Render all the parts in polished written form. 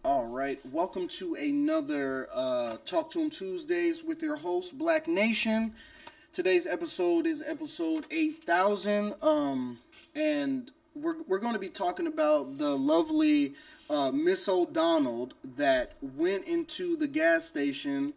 All right, welcome to another Talk to 'em Tuesdays with your host, Black Nation. Today's episode is episode 8000, and we're going to be talking about the lovely Miss O'Donnell that went into the gas station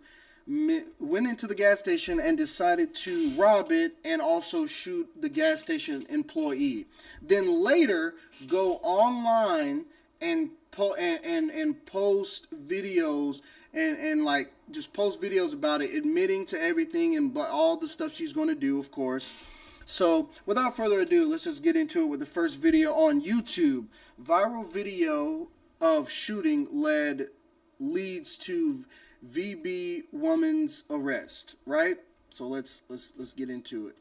and decided to rob it and also shoot the gas station employee. Then later go online and post videos and like just post videos about it, admitting to everything and all the stuff she's going to do, of course. So without further ado, let's just get into it with the first video on YouTube. Viral video of shooting leads to VB woman's arrest, right? So let's get into it.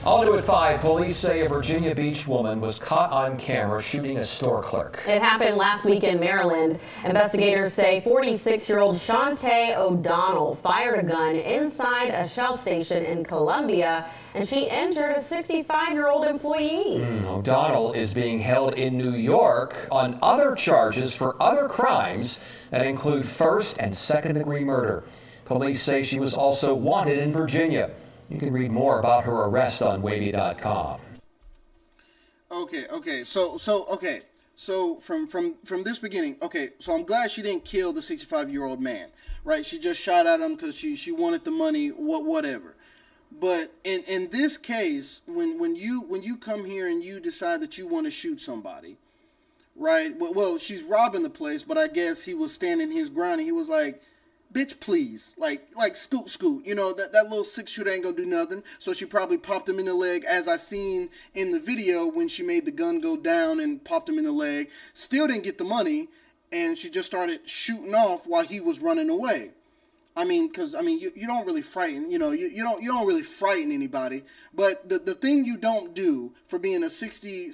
On to at 5, police say a Virginia Beach woman was caught on camera shooting a store clerk. It happened last week in Maryland. Investigators say 46-year-old Shantay O'Donnell fired a gun inside a Shell station in Columbia, and she injured a 65-year-old employee. O'Donnell is being held in New York on other charges for other crimes that include first and second-degree murder. Police say she was also wanted in Virginia. You can read more about her arrest on wavy.com. Okay. So from this beginning, so I'm glad she didn't kill the 65-year-old man, right? She just shot at him because she wanted the money, whatever. But in this case, when you come here and you decide that you want to shoot somebody, right? Well, she's robbing the place, but I guess he was standing his ground and he was like, bitch, please, like scoot, you know, that little 6-shooter ain't gonna do nothing. So she probably popped him in the leg, as I seen in the video when she made the gun go down and popped him in the leg. Still didn't get the money, and she just started shooting off while he was running away. You don't really frighten, you don't really frighten anybody. But the thing you don't do for being a 60,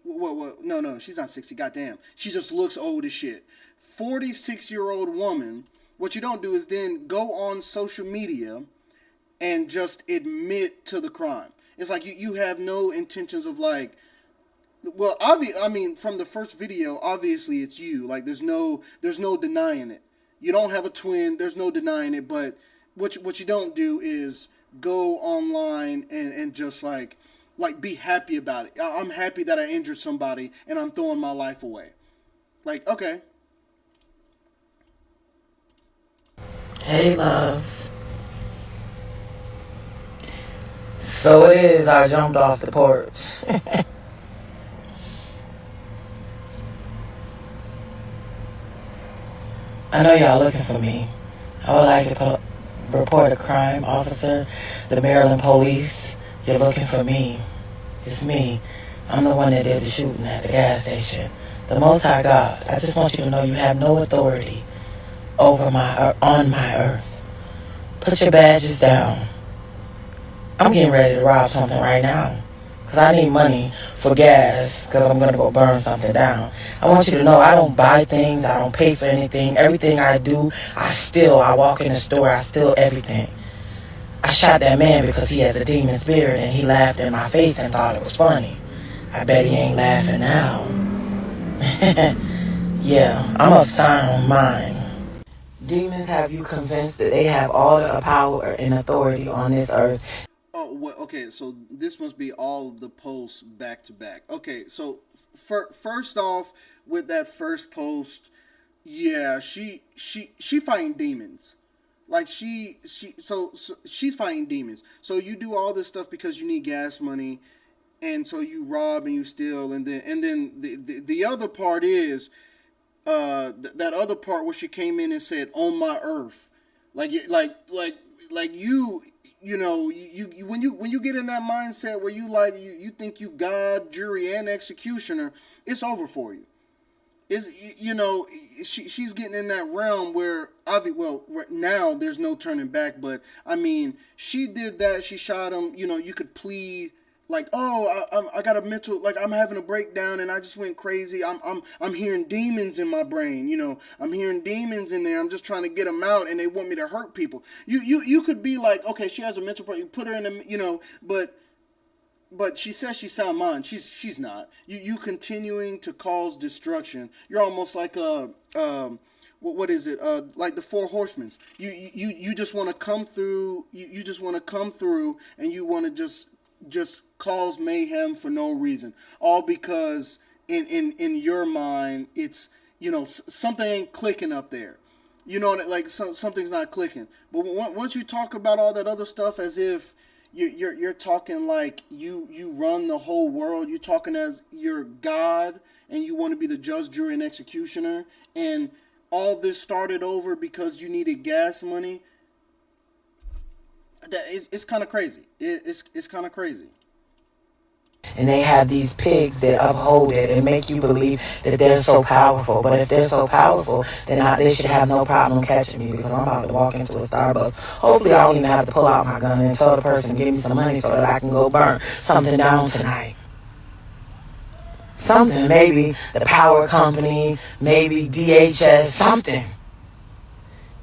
no, she's not 60, goddamn. She just looks old as shit. 46-year-old woman. What you don't do is then go on social media and just admit to the crime. It's like you have no intentions of like, well, from the first video, obviously it's you. Like there's no denying it. You don't have a twin. There's no denying it. But what you don't do is go online and just like be happy about it. I'm happy that I injured somebody and I'm throwing my life away. Like, okay. Hey, loves. So it is, I jumped off the porch. I know y'all looking for me. I would like to report a crime, officer. The Maryland police. You're looking for me. It's me. I'm the one that did the shooting at the gas station. The Most High God. I just want you to know you have no authority on my earth. Put your badges down. I'm getting ready to rob something right now because I need money for gas because I'm going to go burn something down. I want you to know I don't buy things. I don't pay for anything. Everything I do, I steal. I walk in the store, I steal everything. I shot that man because he has a demon spirit and he laughed in my face and thought it was funny. I bet he ain't laughing now. Yeah, I'm of sound mind. Demons have you convinced that they have all the power and authority on this earth. Oh, well, okay, so this must be all of the posts back to back. Okay, so first off, with that first post, yeah, she fighting demons. Like so she's fighting demons. So you do all this stuff because you need gas money, and so you rob and you steal, and then the other part is that other part where she came in and said, "On my earth," like you when you get in that mindset where you think you God, jury, and executioner, it's over for you. She's getting in that realm where right now there's no turning back. But I mean, she did that. She shot him. You could plead. Like, I got a mental, like I'm having a breakdown and I just went crazy. I'm hearing demons in my brain. I'm hearing demons in there. I'm just trying to get them out and they want me to hurt people. You could be like, okay, she has a mental break. You put her in but but she says she's sound mind. She's not. You continuing to cause destruction. You're almost like a what is it? Like the Four Horsemen. You just want to come through. You just want to come through, and you want to just cause mayhem for no reason, all because in your mind it's, you know, something ain't clicking up there. You know, like something's not clicking. But once you talk about all that other stuff as if you're talking like you run the whole world, you're talking as you're God and you want to be the judge, jury, and executioner, and all this started over because you needed gas money. It's kind of crazy. It's kind of crazy. And they have these pigs that uphold it and make you believe that they're so powerful. But if they're so powerful, then they should have no problem catching me, because I'm about to walk into a Starbucks. Hopefully I don't even have to pull out my gun and tell the person, give me some money so that I can go burn something down tonight. Something, maybe the power company, maybe DHS, something.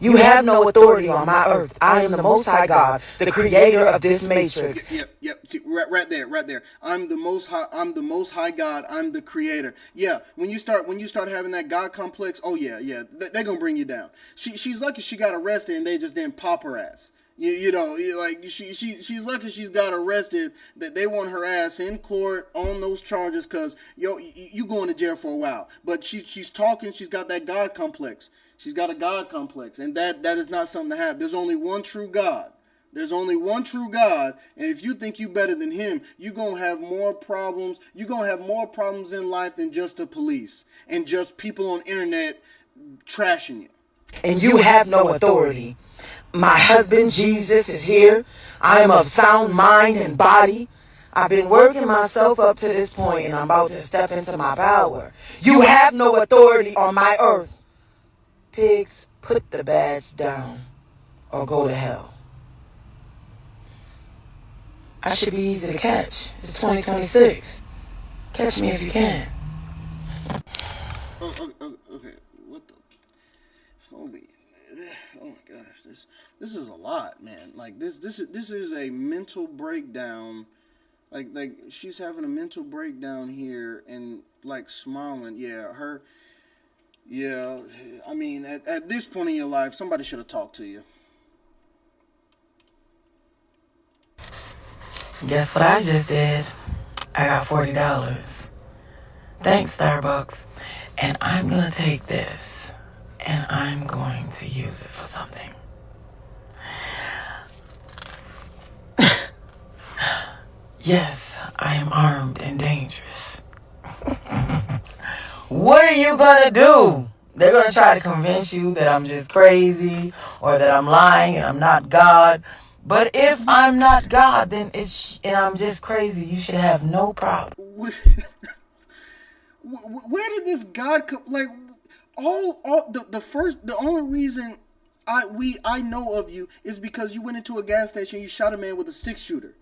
You have no authority on my earth. I am the Most High God, the creator of this matrix. Yep. See, right there. I'm the Most High. I'm the Most High God. I'm the creator. Yeah. When you start having that God complex, oh yeah, they're gonna bring you down. She's lucky she got arrested and they just didn't pop her ass. You know, like she's lucky she's got arrested, that they want her ass in court on those charges, because you going to jail for a while. But she's talking. She's got that God complex. She's got a God complex, and that is not something to have. There's only one true God. There's only one true God, and if you think you better than him, you're going to have more problems. You're going to have more problems in life than just the police and just people on the internet trashing you. And you have no authority. My husband, Jesus, is here. I am of sound mind and body. I've been working myself up to this point, and I'm about to step into my power. You have no authority on my earth. Pigs, put the badge down or go to hell. I should be easy to catch. It's 2026. Catch me if you can. Okay. What the? Holy! Oh my gosh! This is a lot, man. Like this is a mental breakdown. Like she's having a mental breakdown here and like smiling. Yeah, I mean, at this point in your life, somebody should have talked to you. Guess what I just did? I got $40. Thanks, Starbucks. And I'm going to take this, and I'm going to use it for something. Yes, I am armed and dangerous. What are you gonna do? They're gonna try to convince you that I'm just crazy or that I'm lying and I'm not God. But if I'm not God, then and I'm just crazy, you should have no problem. Where did this God come? Like the only reason I know of you is because you went into a gas station and you shot a man with a 6-shooter.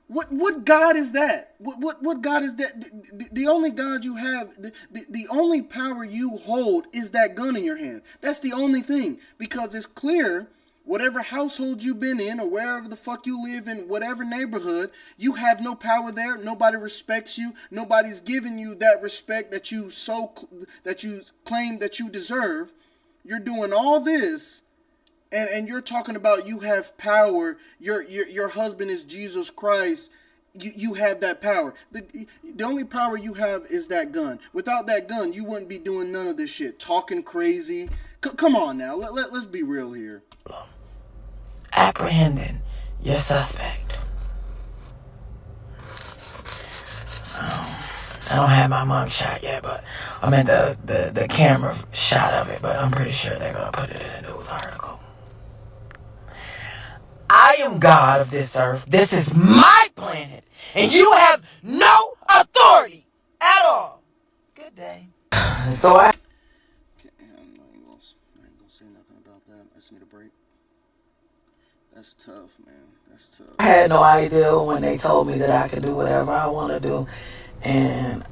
What God is that? What God is that? The only God you have, the only power you hold is that gun in your hand. That's the only thing. Because it's clear, whatever household you've been in or wherever the fuck you live in, whatever neighborhood, you have no power there. Nobody respects you. Nobody's giving you that respect that you claim that you deserve. You're doing all this. And you're talking about you have power. Your husband is Jesus Christ. You have that power. The only power you have is that gun. Without that gun, you wouldn't be doing none of this shit. Talking crazy. Come on now. Let's be real here. Apprehending your suspect. I don't have my mug shot yet, but I meant the camera shot of it, but I'm pretty sure they're going to put it in a news article. I am God of this earth. This is my planet. And you have no authority at all. Good day. So I ain't gonna say nothing about that. I just need a break. That's tough, man. That's tough. I had no idea when they told me that I could do whatever I want to do. And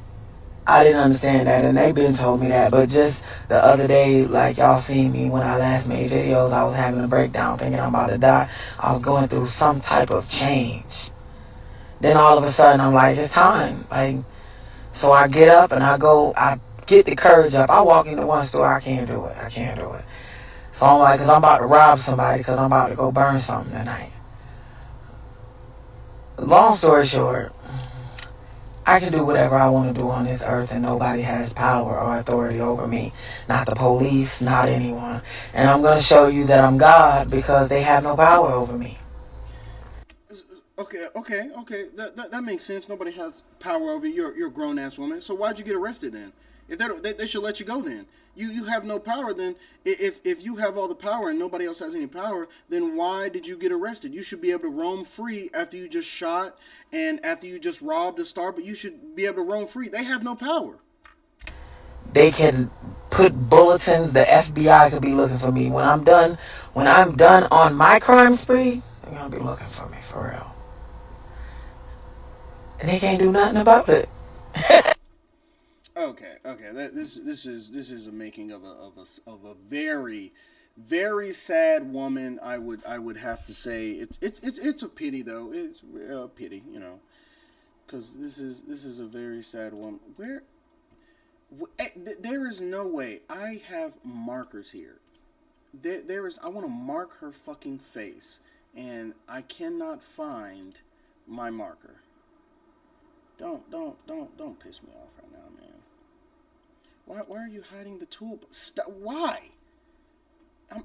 I didn't understand that, and they've been told me that, but just the other day, like y'all seen me when I last made videos, I was having a breakdown thinking I'm about to die. I was going through some type of change. Then all of a sudden I'm like, it's time. Like, so I get up and I get the courage up. I walk into one store, I can't do it. So I'm like, because I'm about to rob somebody, because I'm about to go burn something tonight. Long story short, I can do whatever I want to do on this earth, and nobody has power or authority over me. Not the police, not anyone. And I'm going to show you that I'm God, because they have no power over me. Okay. That makes sense. Nobody has power over you. You're a grown ass woman. So why'd you get arrested then? If they should let you go then. You have no power then. If you have all the power and nobody else has any power, then why did you get arrested? You should be able to roam free after you just shot and after you just robbed a star. But you should be able to roam free. They have no power. They can put bulletins. The FBI could be looking for me when I'm done on my crime spree. They're gonna be looking for me for real. And they can't do nothing about it. Okay. This is a making of a very, very sad woman. I would have to say it's a pity though. It's a pity, because this is a very sad woman. There is no way. I have markers here. I want to mark her fucking face, and I cannot find my marker. Don't piss me off right now, man. Why are you hiding the tool? Why? I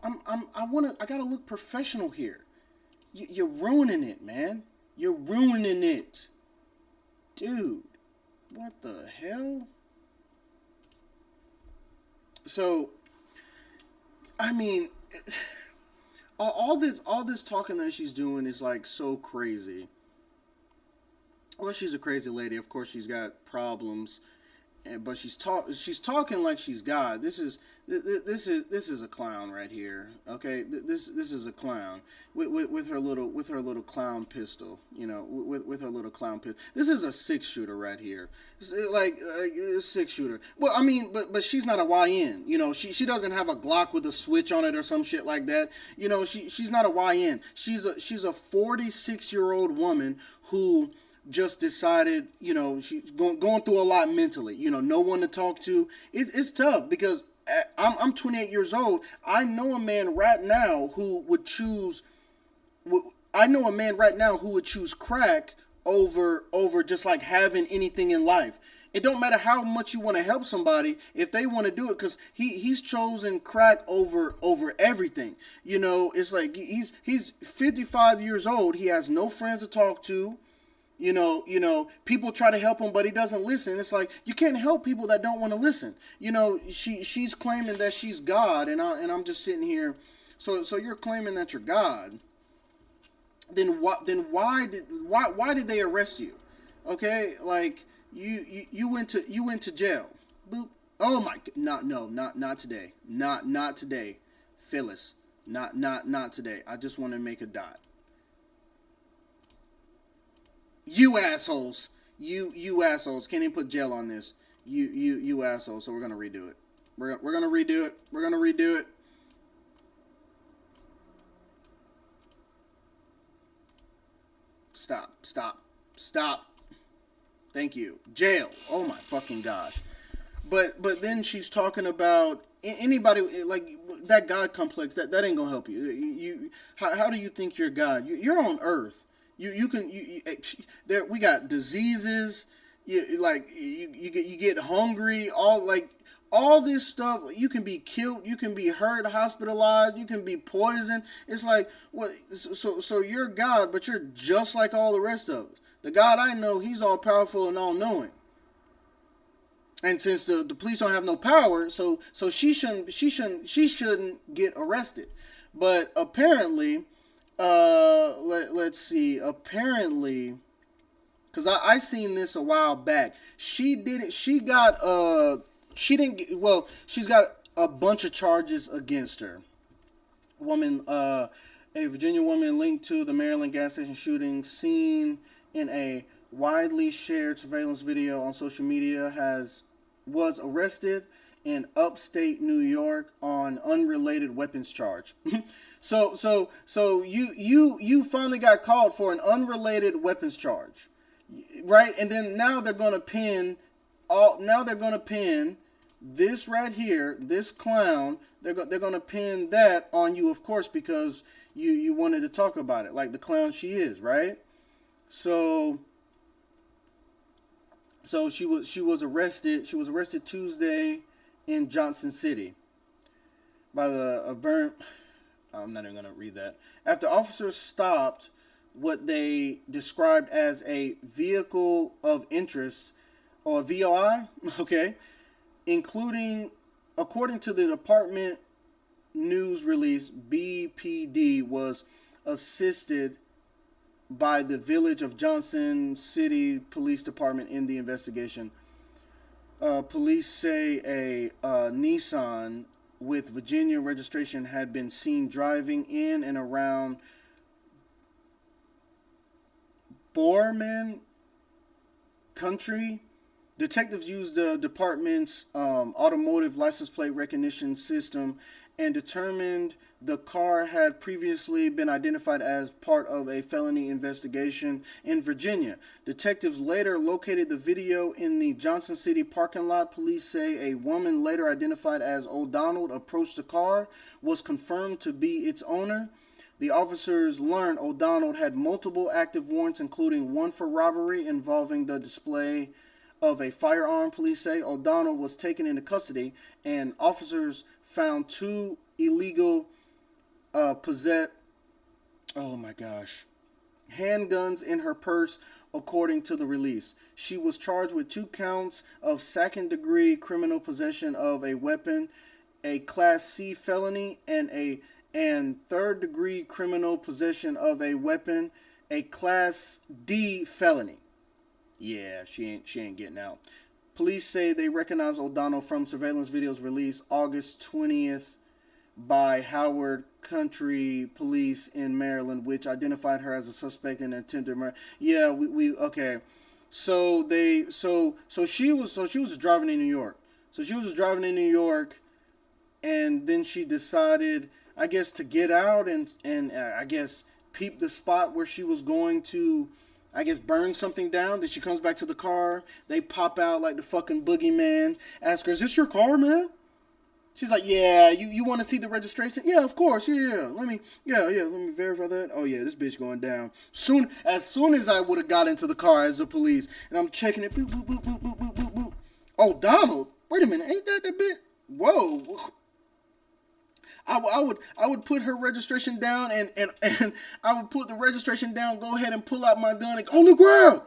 gotta look professional here. You're ruining it, man. You're ruining it. Dude, what the hell? So, I mean, all this talking that she's doing is like so crazy. Well, she's a crazy lady. Of course, she's got problems, but she's talking like she's God. This is a clown right here. Okay, this is a clown with her little clown pistol. With her little clown pistol. This is a 6-shooter right here. It's like a 6-shooter. Well, I mean, but she's not a YN. She doesn't have a Glock with a switch on it or some shit like that. She's not a YN. She's a 46-year-old woman who just decided, she's going through a lot mentally. No one to talk to. It's tough because I'm 28 years old. I know a man right now who would choose. I know a man right now who would choose crack over just like having anything in life. It don't matter how much you want to help somebody if they want to do it, because he's chosen crack over everything. It's like he's 55 years old. He has no friends to talk to. People try to help him, but he doesn't listen. It's like, you can't help people that don't want to listen. She's claiming that she's God, and I'm just sitting here. So you're claiming that you're God. Then why did they arrest you? Okay, like you went to jail. Boop. Oh my, not today. Not today, Phyllis. Not today. I just want to make a dot. You assholes. You assholes. Can't even put jail on this. You assholes. So we're going to redo it. We're going to redo it. We're going to redo it. Stop. Thank you. Jail. Oh my fucking gosh. But then she's talking about anybody, like that God complex, that ain't going to help you. How do you think you're God? You're on earth. You we got diseases. You get hungry. All this stuff. You can be killed. You can be hurt, hospitalized. You can be poisoned. It's like, what? So you're God, but you're just like all the rest of us. The God I know, He's all powerful and all knowing. And since the police don't have no power, so she shouldn't get arrested. But apparently. Let's see. Apparently, because I seen this a while back. She didn't. She got She didn't get. Well, she's got a bunch of charges against her. A Virginia woman linked to the Maryland gas station shooting, seen in a widely shared surveillance video on social media, was arrested in upstate New York on unrelated weapons charge. So you finally got caught for an unrelated weapons charge. right? And then now they're gonna pin all. Now they're gonna pin this right here, this clown. They're gonna pin that on you, of course, because you wanted to talk about it, like the clown she is, right? So she was arrested. She was arrested Tuesday in Johnson City by the burn. I'm not even gonna read that. After officers stopped what they described as a vehicle of interest, or VOI, okay, including, according to the department news release, BPD was assisted by the Village of Johnson City Police Department in the investigation. Police say a Nissan with Virginia registration had been seen driving in and around Borman Country. Detectives used the department's automotive license plate recognition system and determined the car had previously been identified as part of a felony investigation in Virginia. Detectives later located the video in the Johnson City parking lot. Police say a woman later identified as O'Donnell approached the car, was confirmed to be its owner. The officers learned O'Donnell had multiple active warrants, including one for robbery involving the display of a firearm. Police say O'Donnell was taken into custody, and officers found two illegal handguns in her purse, according to the release. She was charged with 2 counts of second-degree criminal possession of a weapon, a Class C felony, and third-degree criminal possession of a weapon, a Class D felony. Yeah, she ain't getting out. Police say they recognize O'Donnell from surveillance videos released August 20th by Howard County Police in Maryland, which identified her as a suspect in attempted murder. Yeah, we okay. So she was driving in New York. So she was driving in New York, and then she decided, I guess, to get out and I guess peep the spot where she was going to, I guess, burn something down. Then she comes back to the car. They pop out like the fucking boogeyman. Ask her, "Is this your car, man?" She's like, "Yeah, you want to see the registration?" "Yeah, of course. Yeah. Let me verify that." "Oh yeah, this bitch going down." As soon as I would have got into the car as the police, and I'm checking it, boop, boop, boop, boop, boop, boop, boop, boop. "Oh, Donald, wait a minute, ain't that the bit?" Whoa. I would put her registration down, and I would put the registration down, go ahead and pull out my gun and on the ground.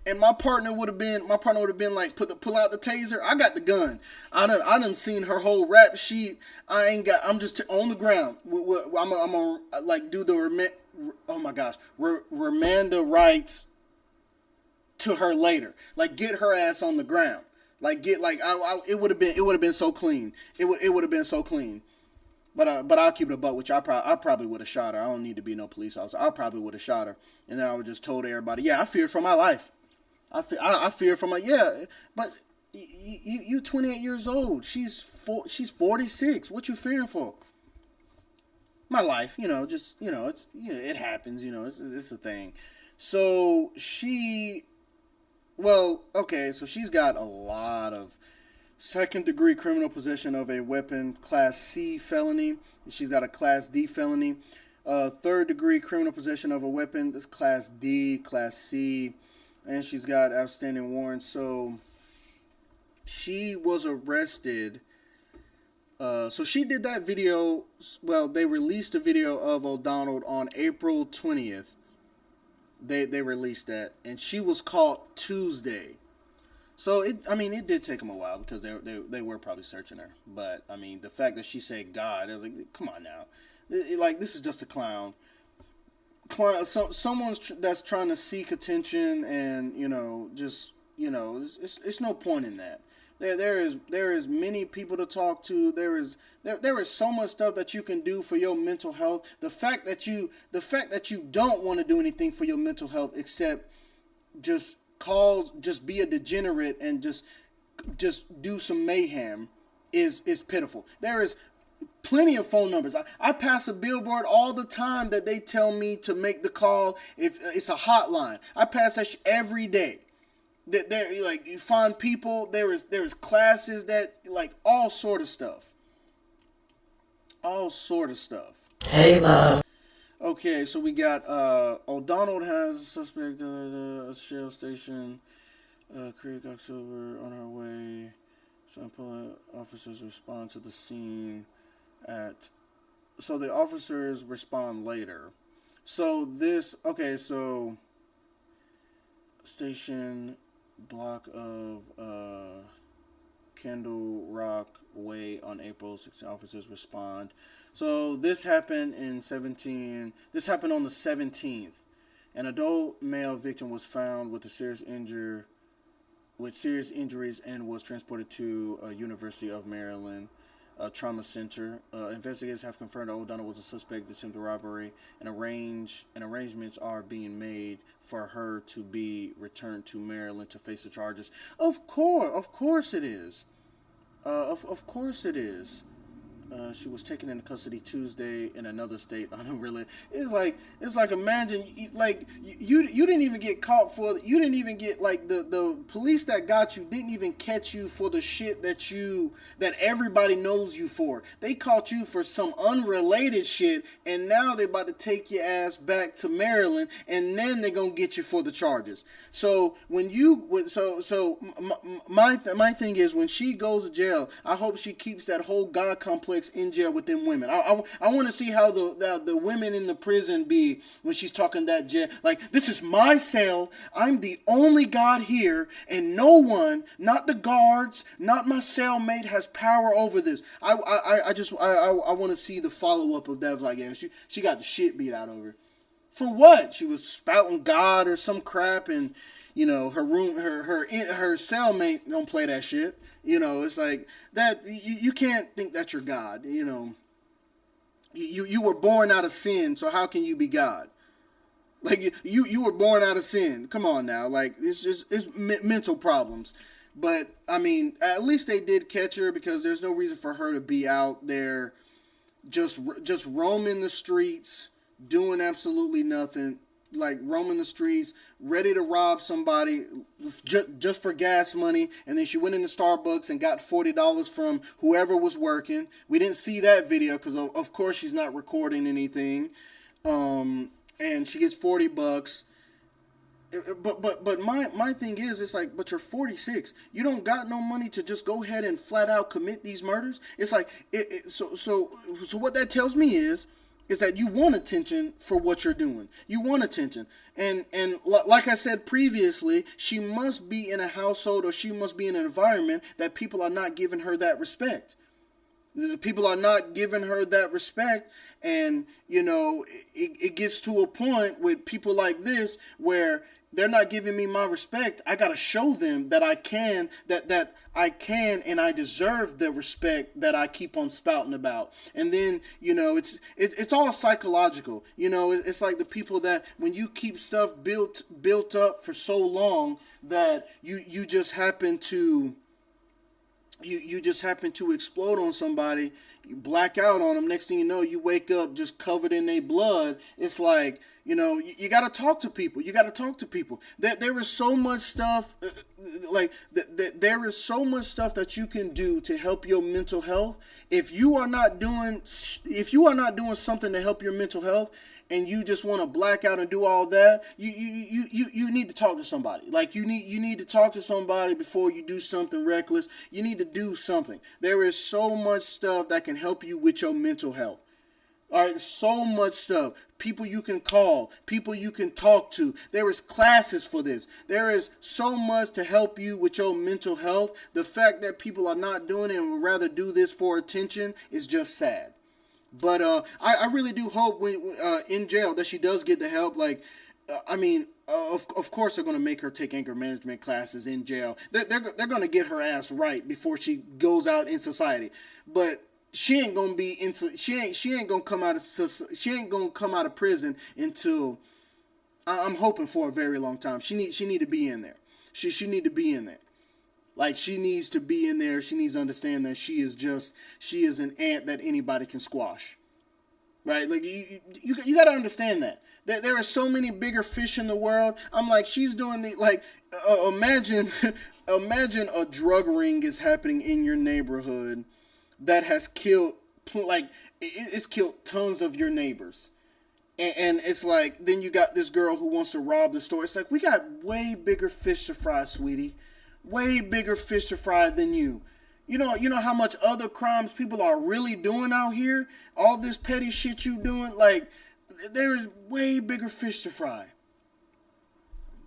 And my partner would have been like, pull out the taser. I got the gun. I done seen her whole rap sheet. I'm just on the ground. I'm gonna like do the Remanda rights to her later. Like, get her ass on the ground. Like, it would have been so clean. It would have been so clean. But I'll keep it a buck, which I probably would have shot her. I don't need to be no police officer. I probably would have shot her, and then I would just told everybody, "Yeah, I fear for my life. I fear for my yeah." But you 28 years old. She's 46. What you fearing for? My life, just it's it happens. It's a thing. So so she's got a lot of second-degree criminal possession of a weapon, Class C felony. She's got a Class D felony. Third-degree criminal possession of a weapon is Class D, Class C, and she's got outstanding warrants. So she was arrested. So she did that video. Well, they released a video of O'Donnell on April 20th. They released that, and she was caught Tuesday. So it did take them a while because they were probably searching her. But I mean, the fact that she said God, I was like, come on now, this is just a clown. Someone's that's trying to seek attention, and it's no point in that. There is many people to talk to. There is so much stuff that you can do for your mental health. The fact that you don't want to do anything for your mental health except just be a degenerate and just do some mayhem is pitiful. There is plenty of phone numbers. I pass a billboard all the time that they tell me to make the call if it's a hotline. I pass that every day. That there, like, you find people. There is classes that, like, all sort of stuff. All sort of stuff. Hey, love. Okay, so we got O'Donnell has a suspect at a Shell station. Creek October on her way. Some police officers respond to the scene so the officers respond later. So station block of Kendall Rock Way on April 16. Officers respond. So this happened on the 17th. An adult male victim was found with serious injuries and was transported to University of Maryland Trauma Center. Investigators have confirmed that O'Donnell was a suspect in attempted robbery, and arrangements are being made for her to be returned to Maryland to face the charges. Of course it is. Of course it is. She was taken into custody Tuesday in another state. Unrelated. It's like imagine you didn't even get caught for, you didn't even get, like, the police that got you didn't even catch you for the shit that everybody knows you for. They caught you for some unrelated shit, and now they're about to take your ass back to Maryland, and then they're gonna get you for the charges. So when my thing is, when she goes to jail, I hope she keeps that whole God complex in jail with them women. I want to see how the women in the prison be when she's talking that jail. Like, this is my cell. I'm the only God here, and no one, not the guards, not my cellmate, has power over this. I want to see the follow up of that. Like, yeah, she got the shit beat out of her. For what? She was spouting God or some crap, and her cellmate don't play that shit. It's like that. You can't think that you're God. You were born out of sin, so how can you be God? Like, you were born out of sin. Come on now. Like, it's mental problems. But I mean, at least they did catch her, because there's no reason for her to be out there just roaming the streets, doing absolutely nothing. Like, roaming the streets, ready to rob somebody just for gas money, and then she went into Starbucks and got $40 from whoever was working. We didn't see that video because of course she's not recording anything, and she gets $40. But my thing is, it's like, but you're 46. You don't got no money to just go ahead and flat out commit these murders. It's like so what that tells me is that you want attention for what you're doing. You want attention. And like I said previously, she must be in a household, or she must be in an environment that people are not giving her that respect. The people are not giving her that respect, and it gets to a point with people like this where they're not giving me my respect. I gotta show them that I can, that I can, and I deserve the respect that I keep on spouting about. And then it's all psychological. It's like the people that, when you keep stuff built up for so long, that you just happen to. You just happen to explode on somebody, you black out on them. Next thing you know, you wake up just covered in their blood. It's like, you got to talk to people. You got to talk to people. There is so much stuff, there is so much stuff that you can do to help your mental health. If you are not doing something to help your mental health, and you just want to black out and do all that, you need to talk to somebody. Like, you need to talk to somebody before you do something reckless. You need to do something. There is so much stuff that can help you with your mental health. All right, so much stuff. People you can call, people you can talk to. There is classes for this. There is so much to help you with your mental health. The fact that people are not doing it and would rather do this for attention is just sad. But I really do hope when in jail that she does get the help. Like, of course they're going to make her take anger management classes in jail. They're going to get her ass right before she goes out in society. But she ain't going to be she ain't going to come out of prison until, I'm hoping, for a very long time. She need to be in there. She need to be in there. Like, she needs to be in there. She needs to understand that she is an ant that anybody can squash. Right? Like, you got to understand that. There are so many bigger fish in the world. I'm like, she's doing imagine a drug ring is happening in your neighborhood that has killed, it's killed tons of your neighbors. And it's like, then you got this girl who wants to rob the store. It's like, we got way bigger fish to fry, sweetie. Way bigger fish to fry than you. You know how much other crimes people are really doing out here? All this petty shit you doing? Like, there is way bigger fish to fry.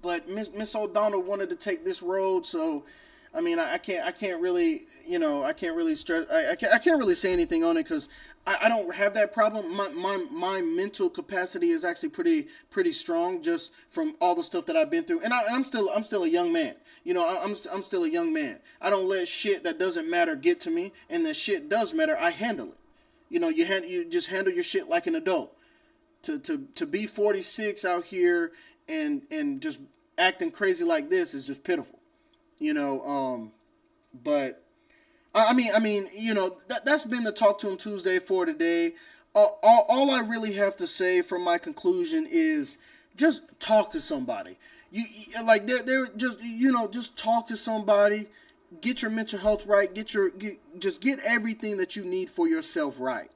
But Miss O'Donnell wanted to take this road, so I mean, I can't really stress. I can't really say anything on it because I don't have that problem. My mental capacity is actually pretty strong just from all the stuff that I've been through, and I'm still a young man. I'm still a young man. I don't let shit that doesn't matter get to me, and the shit does matter, I handle it. You just handle your shit like an adult. To be 46 out here and just acting crazy like this is just pitiful. But I mean, that's been the Talk to Him Tuesday for today. All I really have to say from my conclusion is just talk to somebody. Just talk to somebody. Get your mental health right. Just get everything that you need for yourself right.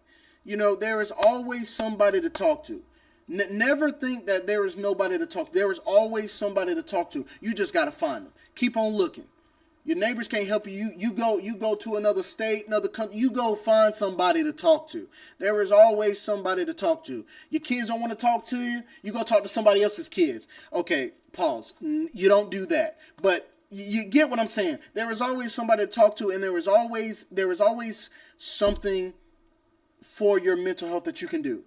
There is always somebody to talk to. Never think that there is nobody to talk to. There is always somebody to talk to. You just got to find them. Keep on looking. Your neighbors can't help you. You go to another state, another country. You go find somebody to talk to. There is always somebody to talk to. Your kids don't want to talk to you. You go talk to somebody else's kids. Okay, pause. You don't do that. But you get what I'm saying. There is always somebody to talk to, and there is always something for your mental health that you can do.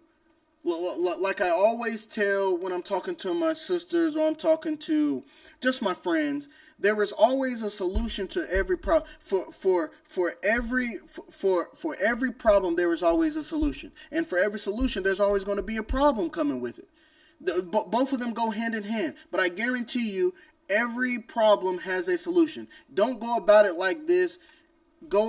Like I always tell when I'm talking to my sisters or I'm talking to just my friends, there is always a solution to every problem. For every problem, there is always a solution, and for every solution, there's always going to be a problem coming with it. Both of them go hand in hand, but I guarantee you, every problem has a solution. Don't go about it like this. Go